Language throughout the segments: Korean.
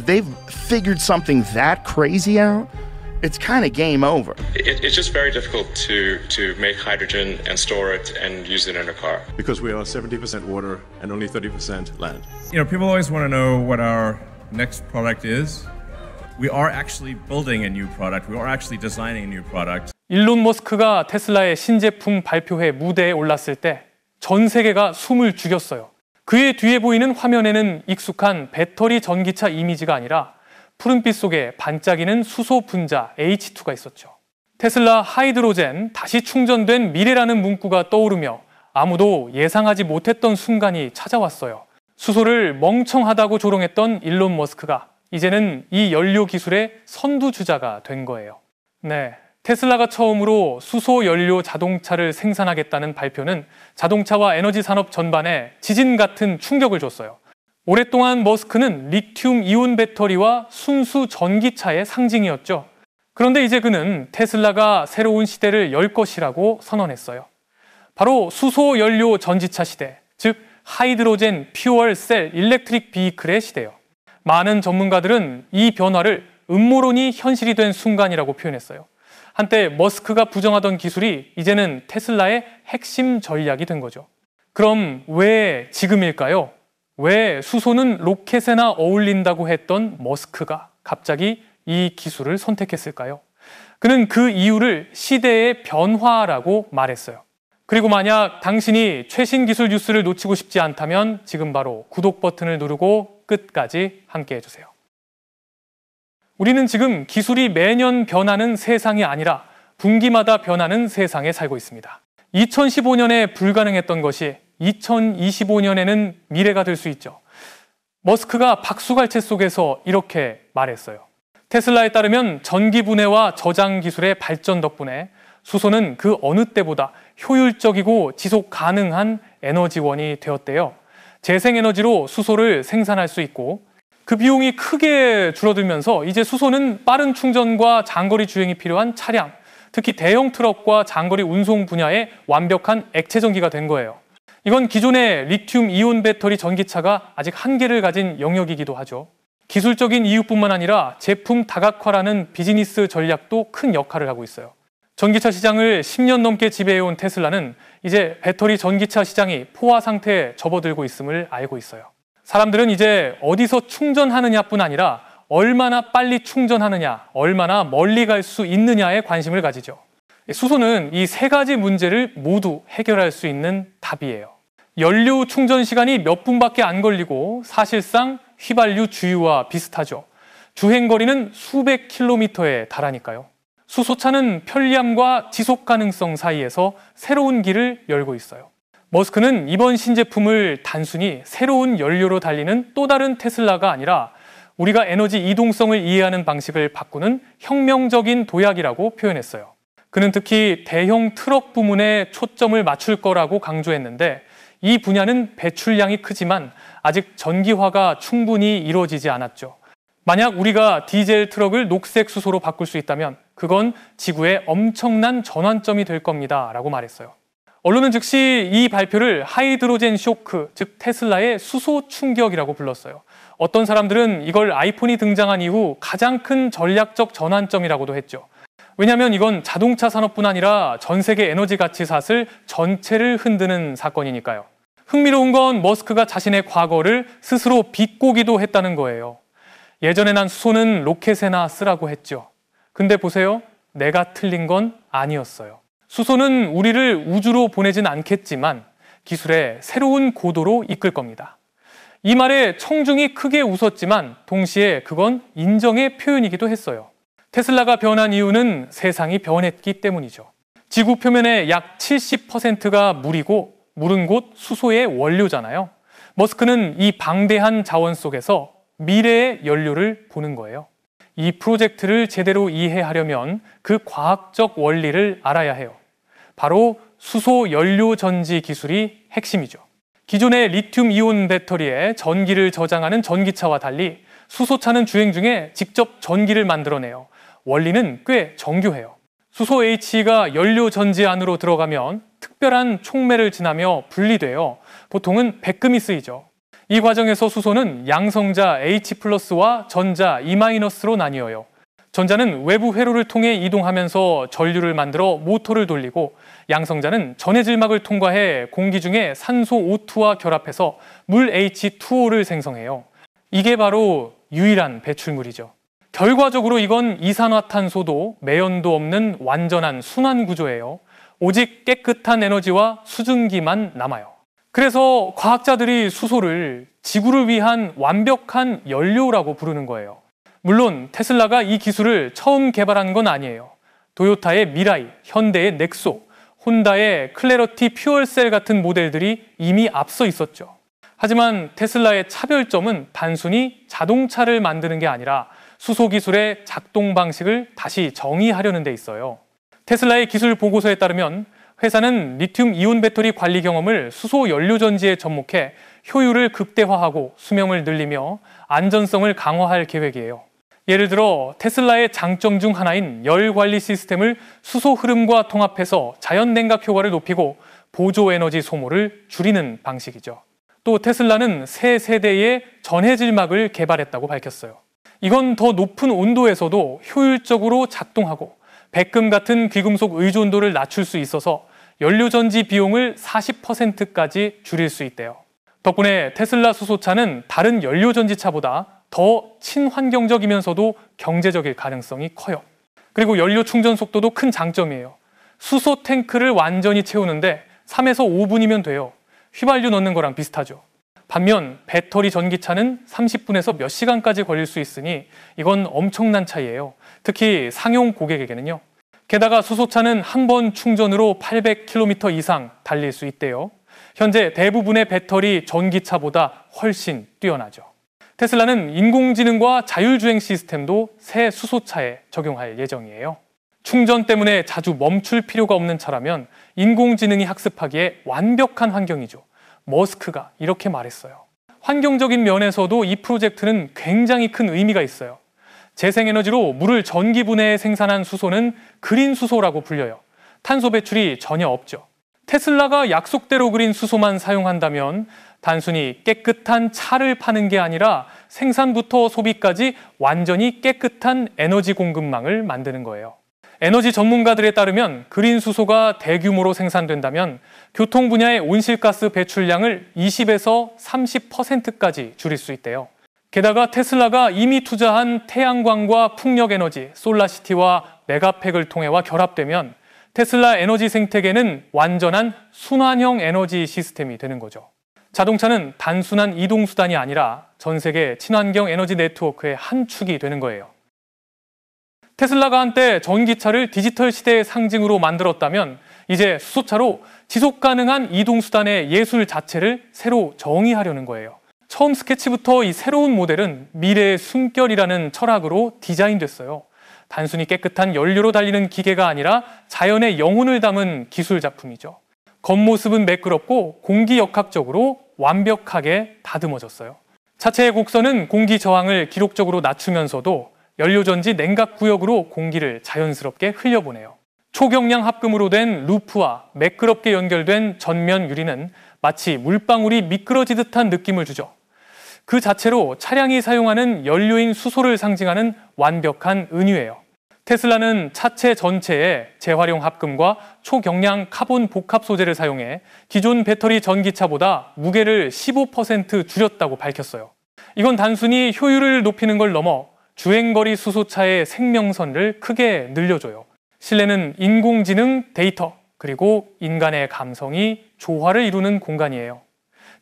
They've figured something that crazy out. It's kind of game over. It's just very difficult to make hydrogen and store it and use it in a car. Because we are 70% water and only 30% land. You know, people always want to know what our next product is. We are actually building a new product. We are actually designing a new product. 일론 머스크가 테슬라의 신제품 발표회 무대에 올랐을 때 전 세계가 숨을 죽였어요. 그의 뒤에 보이는 화면에는 익숙한 배터리 전기차 이미지가 아니라 푸른빛 속에 반짝이는 수소 분자 H2가 있었죠. 테슬라 하이드로젠, 다시 충전된 미래라는 문구가 떠오르며 아무도 예상하지 못했던 순간이 찾아왔어요. 수소를 멍청하다고 조롱했던 일론 머스크가 이제는 이 연료 기술의 선두주자가 된 거예요. 네, 테슬라가 처음으로 수소 연료 자동차를 생산하겠다는 발표는 자동차와 에너지 산업 전반에 지진 같은 충격을 줬어요. 오랫동안 머스크는 리튬 이온 배터리와 순수 전기차의 상징이었죠. 그런데 이제 그는 테슬라가 새로운 시대를 열 것이라고 선언했어요. 바로 수소 연료 전지차 시대, 즉 하이드로젠 퓨얼 셀 일렉트릭 비이클의 시대요. 많은 전문가들은 이 변화를 음모론이 현실이 된 순간이라고 표현했어요. 한때 머스크가 부정하던 기술이 이제는 테슬라의 핵심 전략이 된 거죠. 그럼 왜 지금일까요? 왜 수소는 로켓에나 어울린다고 했던 머스크가 갑자기 이 기술을 선택했을까요? 그는 그 이유를 시대의 변화라고 말했어요. 그리고 만약 당신이 최신 기술 뉴스를 놓치고 싶지 않다면 지금 바로 구독 버튼을 누르고 끝까지 함께 해주세요. 우리는 지금 기술이 매년 변하는 세상이 아니라 분기마다 변하는 세상에 살고 있습니다. 2015년에 불가능했던 것이 2025년에는 미래가 될 수 있죠. 머스크가 박수갈채 속에서 이렇게 말했어요. 테슬라에 따르면 전기 분해와 저장 기술의 발전 덕분에 수소는 그 어느 때보다 효율적이고 지속 가능한 에너지원이 되었대요. 재생에너지로 수소를 생산할 수 있고 그 비용이 크게 줄어들면서 이제 수소는 빠른 충전과 장거리 주행이 필요한 차량, 특히 대형 트럭과 장거리 운송 분야의 완벽한 액체 전기가 된 거예요. 이건 기존의 리튬 이온 배터리 전기차가 아직 한계를 가진 영역이기도 하죠. 기술적인 이유뿐만 아니라 제품 다각화라는 비즈니스 전략도 큰 역할을 하고 있어요. 전기차 시장을 10년 넘게 지배해온 테슬라는 이제 배터리 전기차 시장이 포화 상태에 접어들고 있음을 알고 있어요. 사람들은 이제 어디서 충전하느냐뿐 아니라 얼마나 빨리 충전하느냐, 얼마나 멀리 갈 수 있느냐에 관심을 가지죠. 수소는 이 세 가지 문제를 모두 해결할 수 있는 답이에요. 연료 충전 시간이 몇 분밖에 안 걸리고 사실상 휘발유 주유와 비슷하죠. 주행거리는 수백 킬로미터에 달하니까요. 수소차는 편리함과 지속 가능성 사이에서 새로운 길을 열고 있어요. 머스크는 이번 신제품을 단순히 새로운 연료로 달리는 또 다른 테슬라가 아니라 우리가 에너지 이동성을 이해하는 방식을 바꾸는 혁명적인 도약이라고 표현했어요. 그는 특히 대형 트럭 부문에 초점을 맞출 거라고 강조했는데 이 분야는 배출량이 크지만 아직 전기화가 충분히 이루어지지 않았죠. 만약 우리가 디젤 트럭을 녹색 수소로 바꿀 수 있다면 그건 지구의 엄청난 전환점이 될 겁니다 라고 말했어요. 언론은 즉시 이 발표를 하이드로젠 쇼크, 즉 테슬라의 수소 충격이라고 불렀어요. 어떤 사람들은 이걸 아이폰이 등장한 이후 가장 큰 전략적 전환점이라고도 했죠. 왜냐하면 이건 자동차 산업뿐 아니라 전 세계 에너지 가치사슬 전체를 흔드는 사건이니까요. 흥미로운 건 머스크가 자신의 과거를 스스로 비꼬기도 했다는 거예요. 예전에 난 수소는 로켓에나 쓰라고 했죠. 근데 보세요. 내가 틀린 건 아니었어요. 수소는 우리를 우주로 보내진 않겠지만 기술의 새로운 고도로 이끌 겁니다. 이 말에 청중이 크게 웃었지만 동시에 그건 인정의 표현이기도 했어요. 테슬라가 변한 이유는 세상이 변했기 때문이죠. 지구 표면의 약 70%가 물이고 물은 곧 수소의 원료잖아요. 머스크는 이 방대한 자원 속에서 미래의 연료를 보는 거예요. 이 프로젝트를 제대로 이해하려면 그 과학적 원리를 알아야 해요. 바로 수소 연료 전지 기술이 핵심이죠. 기존의 리튬 이온 배터리에 전기를 저장하는 전기차와 달리 수소차는 주행 중에 직접 전기를 만들어내요. 원리는 꽤 정교해요. 수소 H가 연료 전지 안으로 들어가면 특별한 촉매를 지나며 분리돼요. 보통은 백금이 쓰이죠. 이 과정에서 수소는 양성자 H+와 전자 E-로 나뉘어요. 전자는 외부 회로를 통해 이동하면서 전류를 만들어 모터를 돌리고, 양성자는 전해질막을 통과해 공기 중에 산소 O2와 결합해서 물 H2O를 생성해요. 이게 바로 유일한 배출물이죠. 결과적으로 이건 이산화탄소도 매연도 없는 완전한 순환 구조예요. 오직 깨끗한 에너지와 수증기만 남아요. 그래서 과학자들이 수소를 지구를 위한 완벽한 연료라고 부르는 거예요. 물론 테슬라가 이 기술을 처음 개발한 건 아니에요. 도요타의 미라이, 현대의 넥소, 혼다의 클래러티 퓨얼셀 같은 모델들이 이미 앞서 있었죠. 하지만 테슬라의 차별점은 단순히 자동차를 만드는 게 아니라 수소 기술의 작동 방식을 다시 정의하려는 데 있어요. 테슬라의 기술 보고서에 따르면 회사는 리튬 이온 배터리 관리 경험을 수소 연료전지에 접목해 효율을 극대화하고 수명을 늘리며 안전성을 강화할 계획이에요. 예를 들어 테슬라의 장점 중 하나인 열 관리 시스템을 수소 흐름과 통합해서 자연 냉각 효과를 높이고 보조 에너지 소모를 줄이는 방식이죠. 또 테슬라는 새 세대의 전해질막을 개발했다고 밝혔어요. 이건 더 높은 온도에서도 효율적으로 작동하고 백금 같은 귀금속 의존도를 낮출 수 있어서 연료전지 비용을 40%까지 줄일 수 있대요. 덕분에 테슬라 수소차는 다른 연료전지차보다 더 친환경적이면서도 경제적일 가능성이 커요. 그리고 연료 충전 속도도 큰 장점이에요. 수소 탱크를 완전히 채우는데 3에서 5분이면 돼요. 휘발유 넣는 거랑 비슷하죠. 반면 배터리 전기차는 30분에서 몇 시간까지 걸릴 수 있으니 이건 엄청난 차이예요. 특히 상용 고객에게는요. 게다가 수소차는 한 번 충전으로 800km 이상 달릴 수 있대요. 현재 대부분의 배터리 전기차보다 훨씬 뛰어나죠. 테슬라는 인공지능과 자율주행 시스템도 새 수소차에 적용할 예정이에요. 충전 때문에 자주 멈출 필요가 없는 차라면 인공지능이 학습하기에 완벽한 환경이죠. 머스크가 이렇게 말했어요. 환경적인 면에서도 이 프로젝트는 굉장히 큰 의미가 있어요. 재생에너지로 물을 전기분해해 생산한 수소는 그린 수소라고 불려요. 탄소 배출이 전혀 없죠. 테슬라가 약속대로 그린 수소만 사용한다면 단순히 깨끗한 차를 파는 게 아니라 생산부터 소비까지 완전히 깨끗한 에너지 공급망을 만드는 거예요. 에너지 전문가들에 따르면 그린 수소가 대규모로 생산된다면 교통 분야의 온실가스 배출량을 20에서 30%까지 줄일 수 있대요. 게다가 테슬라가 이미 투자한 태양광과 풍력에너지, 솔라시티와 메가팩을 통해와 결합되면 테슬라 에너지 생태계는 완전한 순환형 에너지 시스템이 되는 거죠. 자동차는 단순한 이동수단이 아니라 전 세계 친환경 에너지 네트워크의 한 축이 되는 거예요. 테슬라가 한때 전기차를 디지털 시대의 상징으로 만들었다면 이제 수소차로 지속 가능한 이동수단의 예술 자체를 새로 정의하려는 거예요. 처음 스케치부터 이 새로운 모델은 미래의 숨결이라는 철학으로 디자인됐어요. 단순히 깨끗한 연료로 달리는 기계가 아니라 자연의 영혼을 담은 기술 작품이죠. 겉모습은 매끄럽고 공기역학적으로 완벽하게 다듬어졌어요. 차체의 곡선은 공기 저항을 기록적으로 낮추면서도 연료전지 냉각 구역으로 공기를 자연스럽게 흘려보내요. 초경량 합금으로 된 루프와 매끄럽게 연결된 전면 유리는 마치 물방울이 미끄러지듯한 느낌을 주죠. 그 자체로 차량이 사용하는 연료인 수소를 상징하는 완벽한 은유예요. 테슬라는 차체 전체에 재활용 합금과 초경량 카본 복합 소재를 사용해 기존 배터리 전기차보다 무게를 15% 줄였다고 밝혔어요. 이건 단순히 효율을 높이는 걸 넘어 주행거리 수소차의 생명선을 크게 늘려줘요. 실내는 인공지능, 데이터, 그리고 인간의 감성이 조화를 이루는 공간이에요.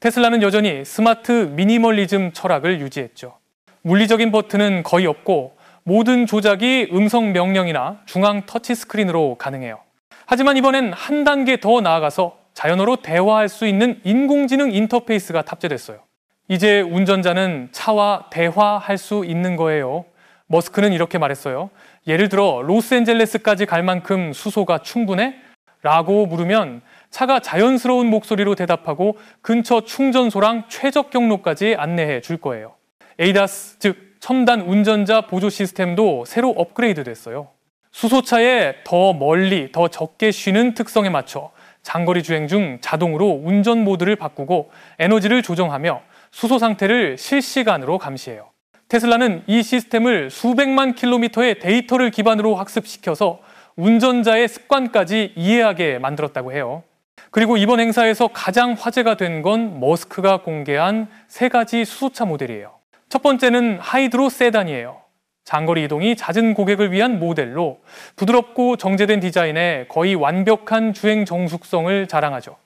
테슬라는 여전히 스마트 미니멀리즘 철학을 유지했죠. 물리적인 버튼은 거의 없고 모든 조작이 음성 명령이나 중앙 터치스크린으로 가능해요. 하지만 이번엔 한 단계 더 나아가서 자연어로 대화할 수 있는 인공지능 인터페이스가 탑재됐어요. 이제 운전자는 차와 대화할 수 있는 거예요. 머스크는 이렇게 말했어요. 예를 들어 로스앤젤레스까지 갈 만큼 수소가 충분해? 라고 물으면 차가 자연스러운 목소리로 대답하고 근처 충전소랑 최적 경로까지 안내해 줄 거예요. 에이다스, 즉 첨단 운전자 보조 시스템도 새로 업그레이드 됐어요. 수소차의 더 멀리, 더 적게 쉬는 특성에 맞춰 장거리 주행 중 자동으로 운전 모드를 바꾸고 에너지를 조정하며 수소 상태를 실시간으로 감시해요. 테슬라는 이 시스템을 수백만 킬로미터의 데이터를 기반으로 학습시켜서 운전자의 습관까지 이해하게 만들었다고 해요. 그리고 이번 행사에서 가장 화제가 된 건 머스크가 공개한 3가지 수소차 모델이에요. 첫 번째는 하이드로 세단이에요. 장거리 이동이 잦은 고객을 위한 모델로 부드럽고 정제된 디자인에 거의 완벽한 주행 정숙성을 자랑하죠.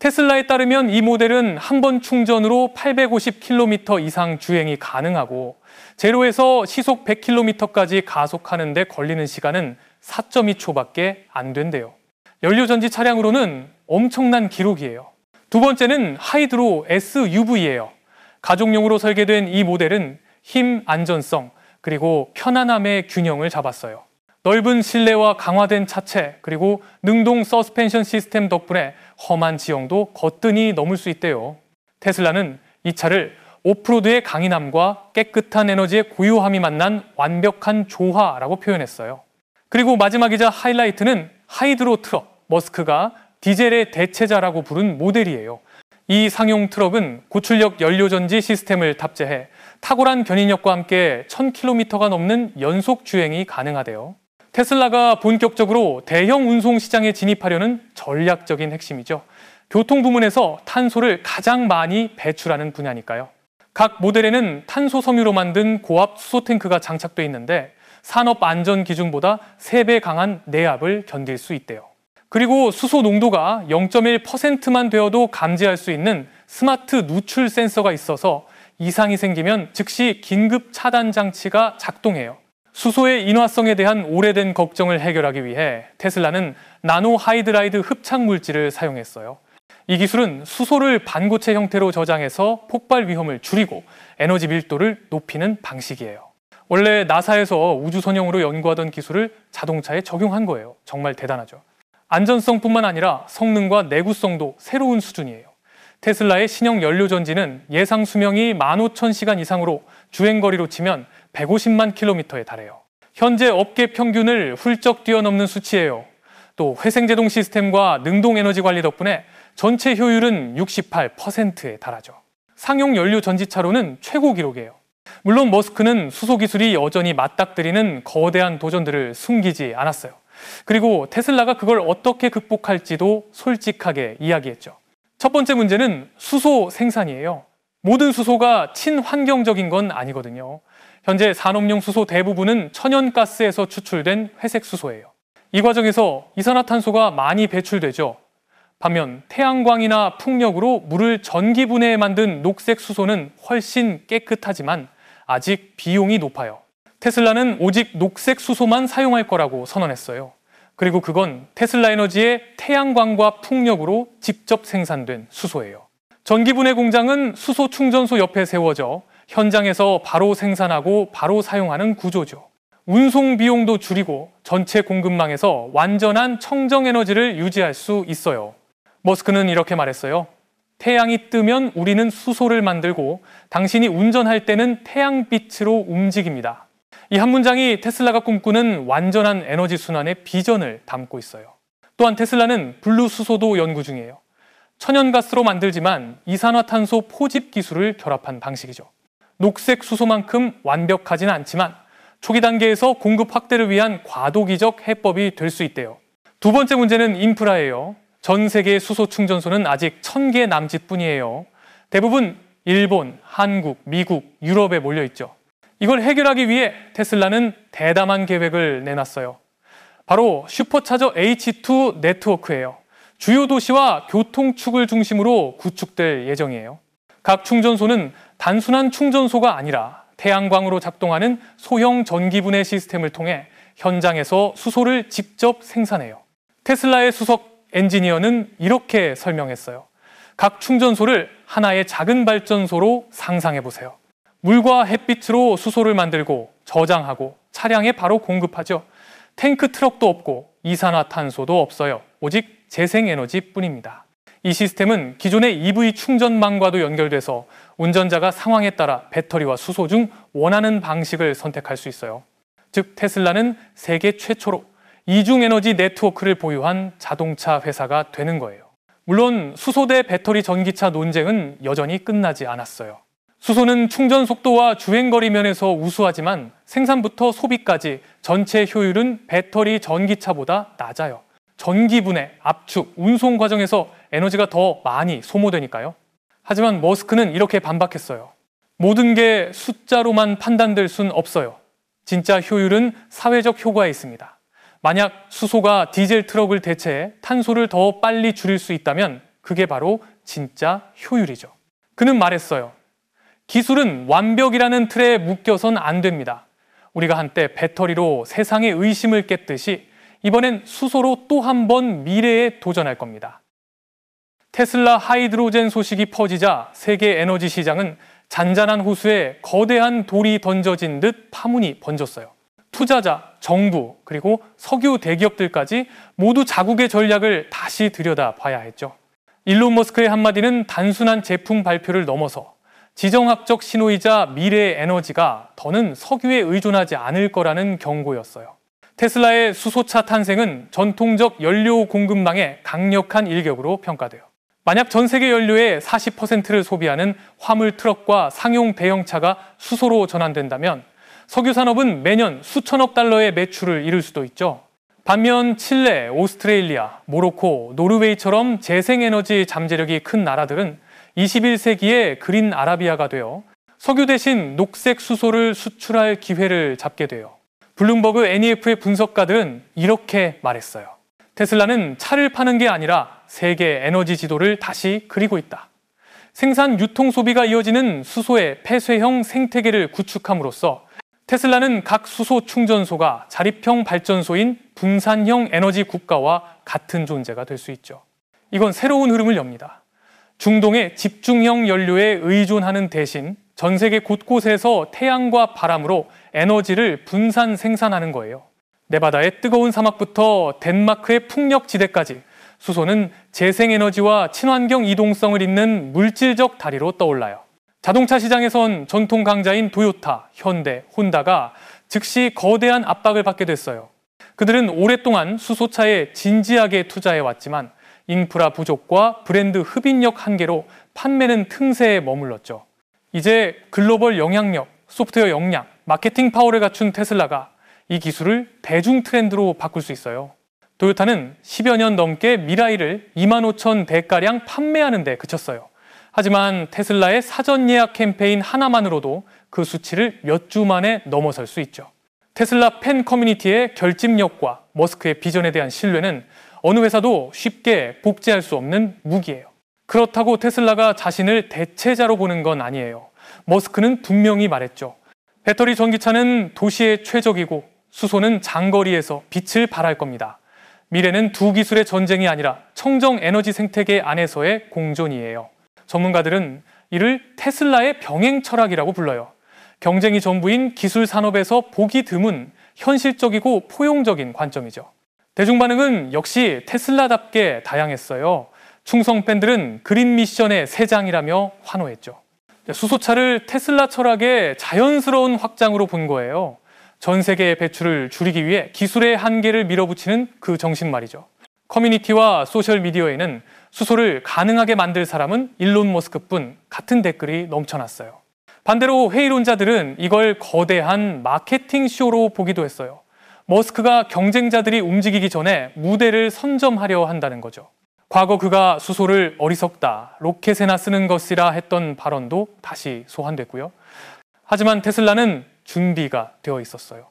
테슬라에 따르면 이 모델은 한 번 충전으로 850km 이상 주행이 가능하고 제로에서 시속 100km까지 가속하는 데 걸리는 시간은 4.2초밖에 안 된대요. 연료전지 차량으로는 엄청난 기록이에요. 두 번째는 하이드로 SUV예요. 가족용으로 설계된 이 모델은 힘, 안전성, 그리고 편안함의 균형을 잡았어요. 넓은 실내와 강화된 차체, 그리고 능동 서스펜션 시스템 덕분에 험한 지형도 거뜬히 넘을 수 있대요. 테슬라는 이 차를 오프로드의 강인함과 깨끗한 에너지의 고요함이 만난 완벽한 조화라고 표현했어요. 그리고 마지막이자 하이라이트는 하이드로 트럭, 머스크가 디젤의 대체자라고 부른 모델이에요. 이 상용 트럭은 고출력 연료전지 시스템을 탑재해 탁월한 견인력과 함께 1000km가 넘는 연속 주행이 가능하대요. 테슬라가 본격적으로 대형 운송 시장에 진입하려는 전략적인 핵심이죠. 교통 부문에서 탄소를 가장 많이 배출하는 분야니까요. 각 모델에는 탄소 섬유로 만든 고압 수소 탱크가 장착돼 있는데 산업 안전 기준보다 3배 강한 내압을 견딜 수 있대요. 그리고 수소 농도가 0.1%만 되어도 감지할 수 있는 스마트 누출 센서가 있어서 이상이 생기면 즉시 긴급 차단 장치가 작동해요. 수소의 인화성에 대한 오래된 걱정을 해결하기 위해 테슬라는 나노 하이드라이드 흡착 물질을 사용했어요. 이 기술은 수소를 반고체 형태로 저장해서 폭발 위험을 줄이고 에너지 밀도를 높이는 방식이에요. 원래 나사에서 우주선용으로 연구하던 기술을 자동차에 적용한 거예요. 정말 대단하죠. 안전성뿐만 아니라 성능과 내구성도 새로운 수준이에요. 테슬라의 신형 연료전지는 예상 수명이 15,000시간 이상으로 주행거리로 치면 150만 킬로미터에 달해요. 현재 업계 평균을 훌쩍 뛰어넘는 수치예요. 또 회생제동 시스템과 능동에너지 관리 덕분에 전체 효율은 68%에 달하죠. 상용 연료 전지차로는 최고 기록이에요. 물론 머스크는 수소 기술이 여전히 맞닥뜨리는 거대한 도전들을 숨기지 않았어요. 그리고 테슬라가 그걸 어떻게 극복할지도 솔직하게 이야기했죠. 첫 번째 문제는 수소 생산이에요. 모든 수소가 친환경적인 건 아니거든요. 현재 산업용 수소 대부분은 천연가스에서 추출된 회색 수소예요. 이 과정에서 이산화탄소가 많이 배출되죠. 반면 태양광이나 풍력으로 물을 전기분해해 만든 녹색 수소는 훨씬 깨끗하지만 아직 비용이 높아요. 테슬라는 오직 녹색 수소만 사용할 거라고 선언했어요. 그리고 그건 테슬라 에너지의 태양광과 풍력으로 직접 생산된 수소예요. 전기분해 공장은 수소 충전소 옆에 세워져 현장에서 바로 생산하고 바로 사용하는 구조죠. 운송 비용도 줄이고 전체 공급망에서 완전한 청정 에너지를 유지할 수 있어요. 머스크는 이렇게 말했어요. 태양이 뜨면 우리는 수소를 만들고 당신이 운전할 때는 태양빛으로 움직입니다. 이 한 문장이 테슬라가 꿈꾸는 완전한 에너지 순환의 비전을 담고 있어요. 또한 테슬라는 블루 수소도 연구 중이에요. 천연가스로 만들지만 이산화탄소 포집 기술을 결합한 방식이죠. 녹색 수소만큼 완벽하지는 않지만 초기 단계에서 공급 확대를 위한 과도기적 해법이 될 수 있대요. 두 번째 문제는 인프라예요. 전 세계의 수소 충전소는 아직 1000개 남짓뿐이에요. 대부분 일본, 한국, 미국, 유럽에 몰려있죠. 이걸 해결하기 위해 테슬라는 대담한 계획을 내놨어요. 바로 슈퍼차저 H2 네트워크예요. 주요 도시와 교통축을 중심으로 구축될 예정이에요. 각 충전소는 단순한 충전소가 아니라 태양광으로 작동하는 소형 전기분해 시스템을 통해 현장에서 수소를 직접 생산해요. 테슬라의 수석 엔지니어는 이렇게 설명했어요. 각 충전소를 하나의 작은 발전소로 상상해 보세요. 물과 햇빛으로 수소를 만들고 저장하고 차량에 바로 공급하죠. 탱크 트럭도 없고 이산화탄소도 없어요. 오직 재생에너지뿐입니다. 이 시스템은 기존의 EV 충전망과도 연결돼서 운전자가 상황에 따라 배터리와 수소 중 원하는 방식을 선택할 수 있어요. 즉 테슬라는 세계 최초로 이중에너지 네트워크를 보유한 자동차 회사가 되는 거예요. 물론 수소 대 배터리 전기차 논쟁은 여전히 끝나지 않았어요. 수소는 충전 속도와 주행거리 면에서 우수하지만 생산부터 소비까지 전체 효율은 배터리 전기차보다 낮아요. 전기 분해, 압축, 운송 과정에서 에너지가 더 많이 소모되니까요. 하지만 머스크는 이렇게 반박했어요. 모든 게 숫자로만 판단될 순 없어요. 진짜 효율은 사회적 효과에 있습니다. 만약 수소가 디젤 트럭을 대체해 탄소를 더 빨리 줄일 수 있다면 그게 바로 진짜 효율이죠. 그는 말했어요. 기술은 완벽이라는 틀에 묶여선 안 됩니다. 우리가 한때 배터리로 세상의 의심을 깼듯이 이번엔 수소로 또 한 번 미래에 도전할 겁니다. 테슬라 하이드로젠 소식이 퍼지자 세계 에너지 시장은 잔잔한 호수에 거대한 돌이 던져진 듯 파문이 번졌어요. 투자자, 정부, 그리고 석유 대기업들까지 모두 자국의 전략을 다시 들여다봐야 했죠. 일론 머스크의 한마디는 단순한 제품 발표를 넘어서 지정학적 신호이자 미래의 에너지가 더는 석유에 의존하지 않을 거라는 경고였어요. 테슬라의 수소차 탄생은 전통적 연료 공급망의 강력한 일격으로 평가돼요. 만약 전 세계 연료의 40%를 소비하는 화물 트럭과 상용 대형차가 수소로 전환된다면 석유 산업은 매년 수천억 달러의 매출을 이룰 수도 있죠. 반면 칠레, 오스트레일리아, 모로코, 노르웨이처럼 재생에너지 잠재력이 큰 나라들은 21세기의 그린 아라비아가 되어 석유 대신 녹색 수소를 수출할 기회를 잡게 돼요. 블룸버그 NEF의 분석가들은 이렇게 말했어요. 테슬라는 차를 파는 게 아니라 세계 에너지 지도를 다시 그리고 있다. 생산, 유통, 소비가 이어지는 수소의 폐쇄형 생태계를 구축함으로써 테슬라는 각 수소 충전소가 자립형 발전소인 분산형 에너지 국가와 같은 존재가 될 수 있죠. 이건 새로운 흐름을 엽니다. 중동의 집중형 연료에 의존하는 대신 전 세계 곳곳에서 태양과 바람으로 에너지를 분산 생산하는 거예요. 네바다의 뜨거운 사막부터 덴마크의 풍력지대까지 수소는 재생에너지와 친환경 이동성을 잇는 물질적 다리로 떠올라요. 자동차 시장에선 전통 강자인 도요타, 현대, 혼다가 즉시 거대한 압박을 받게 됐어요. 그들은 오랫동안 수소차에 진지하게 투자해왔지만 인프라 부족과 브랜드 흡인력 한계로 판매는 틈새에 머물렀죠. 이제 글로벌 영향력, 소프트웨어 역량, 마케팅 파워를 갖춘 테슬라가 이 기술을 대중 트렌드로 바꿀 수 있어요. 도요타는 10여 년 넘게 미라이를 25,000대가량 판매하는 데 그쳤어요. 하지만 테슬라의 사전 예약 캠페인 하나만으로도 그 수치를 몇 주 만에 넘어설 수 있죠. 테슬라 팬 커뮤니티의 결집력과 머스크의 비전에 대한 신뢰는 어느 회사도 쉽게 복제할 수 없는 무기예요. 그렇다고 테슬라가 자신을 대체자로 보는 건 아니에요. 머스크는 분명히 말했죠. 배터리 전기차는 도시의 최적이고 수소는 장거리에서 빛을 발할 겁니다. 미래는 두 기술의 전쟁이 아니라 청정 에너지 생태계 안에서의 공존이에요. 전문가들은 이를 테슬라의 병행 철학이라고 불러요. 경쟁이 전부인 기술 산업에서 보기 드문 현실적이고 포용적인 관점이죠. 대중 반응은 역시 테슬라답게 다양했어요. 충성 팬들은 그린 미션의 새 장이라며 환호했죠. 수소차를 테슬라 철학의 자연스러운 확장으로 본 거예요. 전 세계의 배출을 줄이기 위해 기술의 한계를 밀어붙이는 그 정신 말이죠. 커뮤니티와 소셜미디어에는 수소를 가능하게 만들 사람은 일론 머스크뿐 같은 댓글이 넘쳐났어요. 반대로 회의론자들은 이걸 거대한 마케팅 쇼로 보기도 했어요. 머스크가 경쟁자들이 움직이기 전에 무대를 선점하려 한다는 거죠. 과거 그가 수소를 어리석다, 로켓에나 쓰는 것이라 했던 발언도 다시 소환됐고요. 하지만 테슬라는 준비가 되어 있었어요.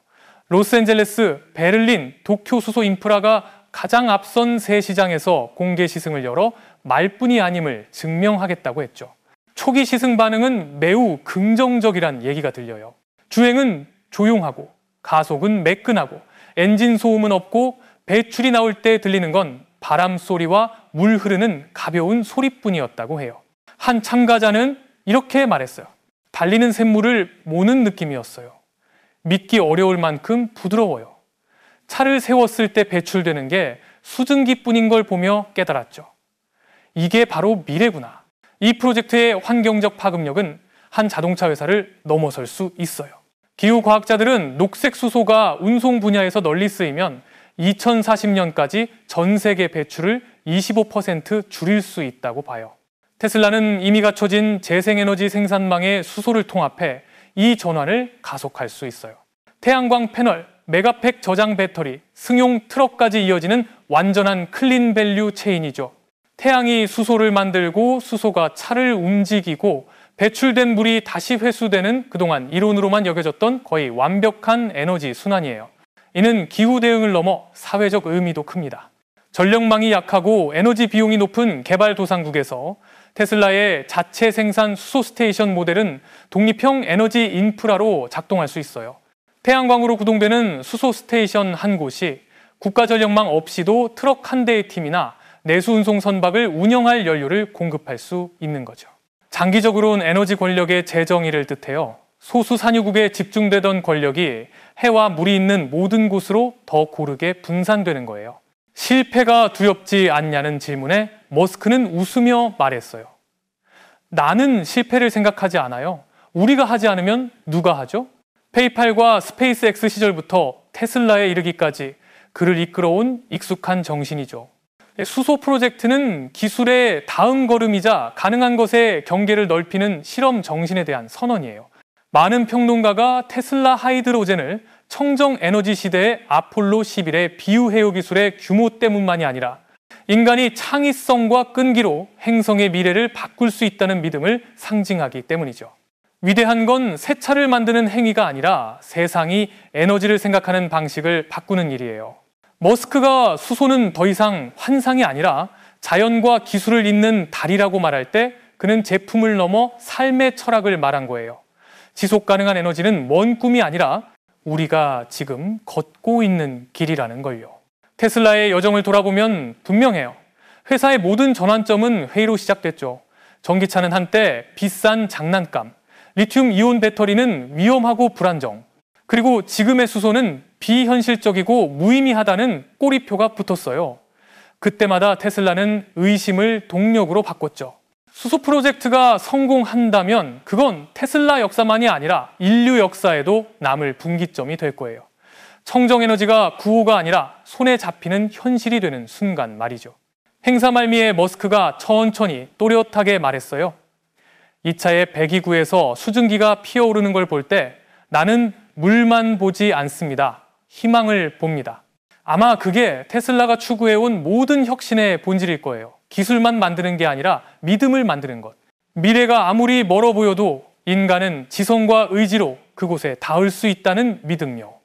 로스앤젤레스, 베를린, 도쿄 수소 인프라가 가장 앞선 세 시장에서 공개 시승을 열어 말뿐이 아님을 증명하겠다고 했죠. 초기 시승 반응은 매우 긍정적이란 얘기가 들려요. 주행은 조용하고 가속은 매끈하고 엔진 소음은 없고 배출이 나올 때 들리는 건 바람 소리와 물 흐르는 가벼운 소리뿐이었다고 해요. 한 참가자는 이렇게 말했어요. 달리는 샘물을 모는 느낌이었어요. 믿기 어려울 만큼 부드러워요. 차를 세웠을 때 배출되는 게 수증기뿐인 걸 보며 깨달았죠. 이게 바로 미래구나. 이 프로젝트의 환경적 파급력은 한 자동차 회사를 넘어설 수 있어요. 기후과학자들은 녹색 수소가 운송 분야에서 널리 쓰이면 2040년까지 전 세계 배출을 25% 줄일 수 있다고 봐요. 테슬라는 이미 갖춰진 재생에너지 생산망의 수소를 통합해 이 전환을 가속할 수 있어요. 태양광 패널, 메가팩 저장 배터리, 승용 트럭까지 이어지는 완전한 클린 밸류 체인이죠. 태양이 수소를 만들고 수소가 차를 움직이고 배출된 물이 다시 회수되는 그동안 이론으로만 여겨졌던 거의 완벽한 에너지 순환이에요. 이는 기후 대응을 넘어 사회적 의미도 큽니다. 전력망이 약하고 에너지 비용이 높은 개발도상국에서 테슬라의 자체 생산 수소 스테이션 모델은 독립형 에너지 인프라로 작동할 수 있어요. 태양광으로 구동되는 수소 스테이션 한 곳이 국가 전력망 없이도 트럭 한 대의 팀이나 내수 운송 선박을 운영할 연료를 공급할 수 있는 거죠. 장기적으로는 에너지 권력의 재정의를 뜻해요. 소수 산유국에 집중되던 권력이 해와 물이 있는 모든 곳으로 더 고르게 분산되는 거예요. 실패가 두렵지 않냐는 질문에 머스크는 웃으며 말했어요. 나는 실패를 생각하지 않아요. 우리가 하지 않으면 누가 하죠? 페이팔과 스페이스X 시절부터 테슬라에 이르기까지 그를 이끌어온 익숙한 정신이죠. 수소 프로젝트는 기술의 다음 걸음이자 가능한 것의 경계를 넓히는 실험 정신에 대한 선언이에요. 많은 평론가가 테슬라 하이드로젠을 청정 에너지 시대의 아폴로 11의 비유해요 기술의 규모 때문만이 아니라 인간이 창의성과 끈기로 행성의 미래를 바꿀 수 있다는 믿음을 상징하기 때문이죠. 위대한 건 새 차를 만드는 행위가 아니라 세상이 에너지를 생각하는 방식을 바꾸는 일이에요. 머스크가 수소는 더 이상 환상이 아니라 자연과 기술을 잇는 달이라고 말할 때 그는 제품을 넘어 삶의 철학을 말한 거예요. 지속 가능한 에너지는 먼 꿈이 아니라 우리가 지금 걷고 있는 길이라는 걸요. 테슬라의 여정을 돌아보면 분명해요. 회사의 모든 전환점은 회의로 시작됐죠. 전기차는 한때 비싼 장난감, 리튬 이온 배터리는 위험하고 불안정, 그리고 지금의 수소는 비현실적이고 무의미하다는 꼬리표가 붙었어요. 그때마다 테슬라는 의심을 동력으로 바꿨죠. 수소 프로젝트가 성공한다면 그건 테슬라 역사만이 아니라 인류 역사에도 남을 분기점이 될 거예요. 청정에너지가 구호가 아니라 손에 잡히는 현실이 되는 순간 말이죠. 행사 말미에 머스크가 천천히 또렷하게 말했어요. 이 차의 배기구에서 수증기가 피어오르는 걸 볼 때 나는 물만 보지 않습니다. 희망을 봅니다. 아마 그게 테슬라가 추구해온 모든 혁신의 본질일 거예요. 기술만 만드는 게 아니라 믿음을 만드는 것. 미래가 아무리 멀어 보여도 인간은 지성과 의지로 그곳에 닿을 수 있다는 믿음요.